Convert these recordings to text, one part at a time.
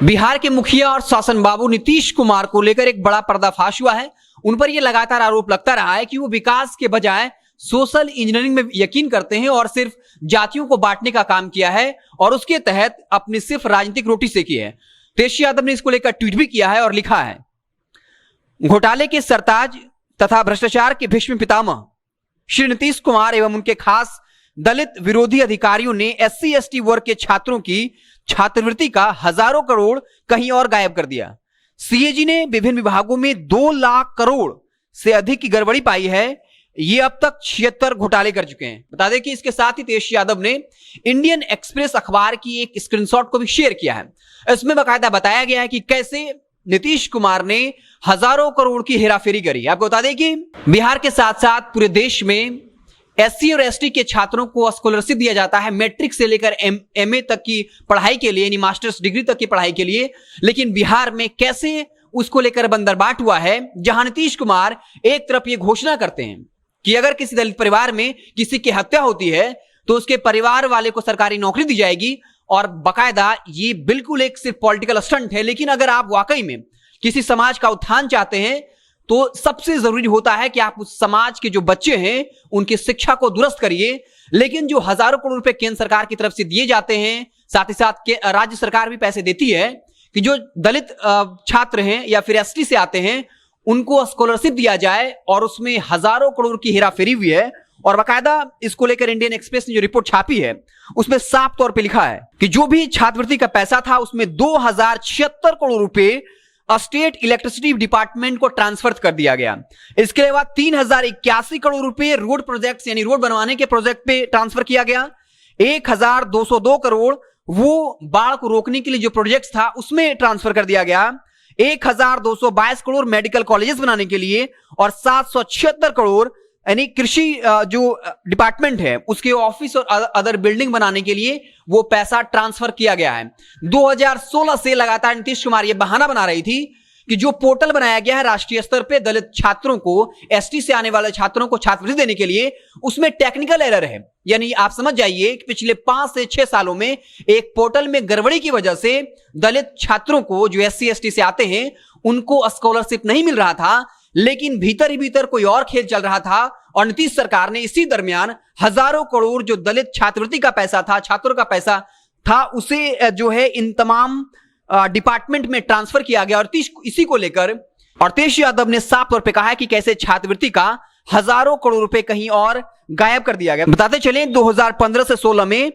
बिहार के मुखिया और शासन बाबू नीतीश कुमार को लेकर एक बड़ा पर्दाफाश हुआ है। उन पर यह लगातार आरोप लगता रहा है कि वो विकास के बजाय सोशल इंजीनियरिंग में यकीन करते हैं और सिर्फ जातियों को बांटने का काम किया है और उसके तहत अपनी सिर्फ राजनीतिक रोटी सेकी है। तेजस्वी यादव ने इसको लेकर ट्वीट भी किया है और लिखा है, घोटाले के सरताज तथा भ्रष्टाचार के भीष्म पितामह श्री नीतीश कुमार एवं उनके खास दलित विरोधी अधिकारियों ने SC/ST वर्ग के छात्रों की छात्रवृत्ति का हजारों करोड़ कहीं और गायब कर दिया। CAG ने विभिन्न विभागों में 2 लाख करोड़ से अधिक की गड़बड़ी पाई है। ये अब तक 76 घोटाले कर चुके हैं। बता दें कि इसके साथ ही तेजस्वी यादव ने इंडियन एक्सप्रेस अखबार की एक स्क्रीनशॉट को भी शेयर किया है। इसमें बाकायदा बताया गया है कि कैसे नीतीश कुमार ने हजारों करोड़ की हेराफेरी करी। आपको बता दें कि बिहार के साथ साथ पूरे देश में SC और ST के छात्रों को स्कॉलरशिप दिया जाता है मैट्रिक से लेकर MA तक की पढ़ाई के लिए, यानी मास्टर्स डिग्री तक की पढ़ाई के लिए। लेकिन बिहार में कैसे उसको लेकर बंदरबाट हुआ है, जहां नीतीश कुमार एक तरफ ये घोषणा करते हैं कि अगर किसी दलित परिवार में किसी की हत्या होती है तो उसके परिवार वाले को सरकारी नौकरी दी जाएगी, और बाकायदा ये बिल्कुल एक सिर्फ पॉलिटिकल स्टंट है। लेकिन अगर आप वाकई में किसी समाज का उत्थान चाहते हैं तो सबसे जरूरी होता है कि आप उस समाज के जो बच्चे हैं उनकी शिक्षा को दुरुस्त करिए। लेकिन जो हजारों करोड़ रुपए केंद्र सरकार की तरफ से दिए जाते हैं, साथ ही साथ राज्य सरकार भी पैसे देती है कि जो दलित छात्र हैं या फिर ST से आते हैं उनको स्कॉलरशिप दिया जाए, और उसमें हजारों करोड़ की हेराफेरी हुई है। और बाकायदा इसको लेकर इंडियन एक्सप्रेस ने जो रिपोर्ट छापी है उसमें साफ तौर पे लिखा है कि जो भी छात्रवृत्ति का पैसा था उसमें 2076 करोड़ रुपए स्टेट इलेक्ट्रिसिटी डिपार्टमेंट को ट्रांसफर कर दिया गया। इसके अलावा 3081 करोड़ रुपए रोड प्रोजेक्ट्स यानी रोड बनवाने के प्रोजेक्ट पे ट्रांसफर किया गया। 1202 करोड़ वो बाढ़ को रोकने के लिए जो प्रोजेक्ट था उसमें ट्रांसफर कर दिया गया। 1222 करोड़ मेडिकल कॉलेजेस बनाने के लिए, और 776 करोड़ यानी कृषि जो डिपार्टमेंट है उसके ऑफिस और अदर बिल्डिंग बनाने के लिए वो पैसा ट्रांसफर किया गया है। 2016 से लगातार नीतीश कुमार ये बहाना बना रही थी कि जो पोर्टल बनाया गया है राष्ट्रीय स्तर पे दलित छात्रों को, ST से आने वाले छात्रों को छात्रवृत्ति देने के लिए, उसमें टेक्निकल एरर है। यानी आप समझ जाइए कि पिछले 5 से 6 सालों में एक पोर्टल में गड़बड़ी की वजह से दलित छात्रों को जो SC/ST से आते हैं उनको स्कॉलरशिप नहीं मिल रहा था। लेकिन भीतर ही भीतर कोई और खेल चल रहा था, और नीतीश सरकार ने इसी दरमियान हजारों करोड़ जो दलित छात्रवृत्ति का पैसा था, छात्रों का पैसा था, उसे जो है इन तमाम डिपार्टमेंट में ट्रांसफर किया गया। और इसी को लेकर और तेजस्वी यादव ने साफ तौर पे कहा है कि कैसे छात्रवृत्ति का हजारों करोड़ रुपए कहीं और गायब कर दिया गया। बताते चले 2015 से 16 में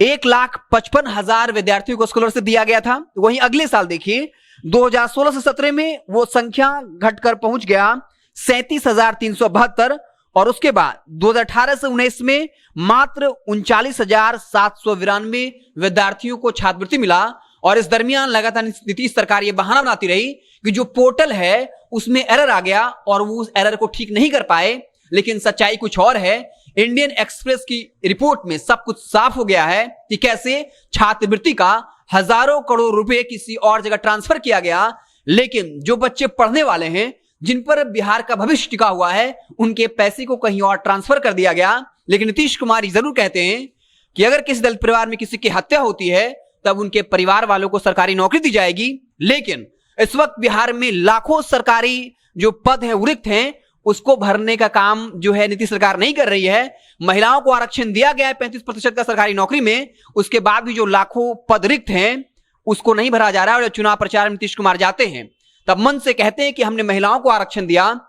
1,55,000 विद्यार्थियों को स्कॉलरशिप दिया गया था। वहीं अगले साल देखिए 2016 से 17 में वो संख्या घटकर पहुंच गया 37,372, और उसके बाद 2018 से 19 में मात्र 39,792 विद्यार्थियों को छात्रवृत्ति मिला। और इस दरमियान लगातार नीतीश सरकार ये बहाना बनाती रही कि जो पोर्टल है उसमें एरर आ गया और वो उस एरर को ठीक नहीं कर पाए। लेकिन सच्चाई कुछ और है। इंडियन एक्सप्रेस की रिपोर्ट में सब कुछ साफ हो गया है कि कैसे छात्रवृत्ति का हजारों करोड़ रुपए किसी और जगह ट्रांसफर किया गया। लेकिन जो बच्चे पढ़ने वाले हैं, जिन पर बिहार का भविष्य टिका हुआ है, उनके पैसे को कहीं और ट्रांसफर कर दिया गया। लेकिन नीतीश कुमार जरूर कहते हैं कि अगर किसी दलित परिवार में किसी की हत्या होती है तब उनके परिवार वालों को सरकारी नौकरी दी जाएगी। लेकिन इस वक्त बिहार में लाखों सरकारी जो पद है रिक्त हैं, उसको भरने का काम जो है नीतीश सरकार नहीं कर रही है। महिलाओं को आरक्षण दिया गया है 35% का सरकारी नौकरी में, उसके बाद भी जो लाखों पद रिक्त हैं उसको नहीं भरा जा रहा है। और चुनाव प्रचार में नीतीश कुमार जाते हैं तब मन से कहते हैं कि हमने महिलाओं को आरक्षण दिया,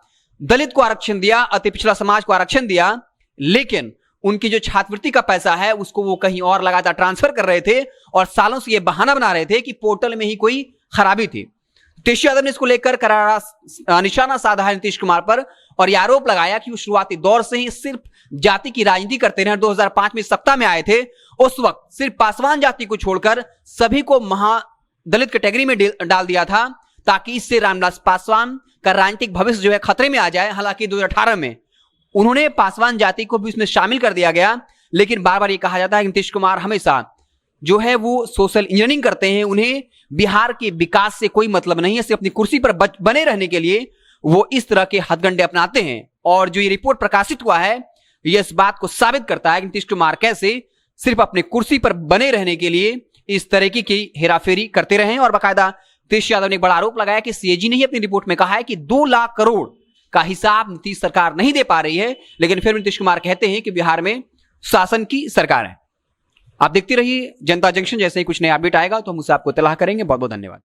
दलित को आरक्षण दिया, अति पिछड़ा समाज को आरक्षण दिया, लेकिन उनकी जो छात्रवृत्ति का पैसा है उसको वो कहीं और लगातार ट्रांसफर कर रहे थे, और सालों से ये बहाना बना रहे थे कि पोर्टल में ही कोई खराबी थी। तेजस्वी यादव ने इसको लेकर करारा निशाना साधा है नीतीश कुमार पर, और यह आरोप लगाया कि वो शुरुआती दौर से ही सिर्फ जाति की राजनीति करते रहे। 2005 में सत्ता में आए थे, उस वक्त सिर्फ पासवान जाति को छोड़कर सभी को महादलित कैटेगरी में डाल दिया था, ताकि इससे रामविलास पासवान का राजनीतिक भविष्य जो है खतरे में आ जाए। हालांकि 2018 में उन्होंने पासवान जाति को भी उसमें शामिल कर दिया गया। लेकिन बार बार ये कहा जाता है कि नीतीश कुमार हमेशा जो है वो सोशल इंजीनियरिंग करते हैं, उन्हें बिहार के विकास से कोई मतलब नहीं है। सिर्फ अपनी कुर्सी पर बने रहने के लिए वो इस तरह के हथकंडे अपनाते हैं। और जो ये रिपोर्ट प्रकाशित हुआ है ये इस बात को साबित करता है कि नीतीश कुमार कैसे सिर्फ अपने कुर्सी पर बने रहने के लिए इस तरीके की हेराफेरी करते रहे। और बाकायदा तेज यादव ने एक बड़ा आरोप लगाया कि सीएजी ने ही अपनी रिपोर्ट में कहा है कि 2 लाख करोड़ का हिसाब नीतीश सरकार नहीं दे पा रही है, लेकिन फिर नीतीश कुमार कहते हैं कि बिहार में शासन की सरकार है। आप देखते रहिए जनता जंक्शन, जैसे ही कुछ नया अपडेट आएगा तो हम उसे आपको इत्तला करेंगे। बहुत बहुत धन्यवाद।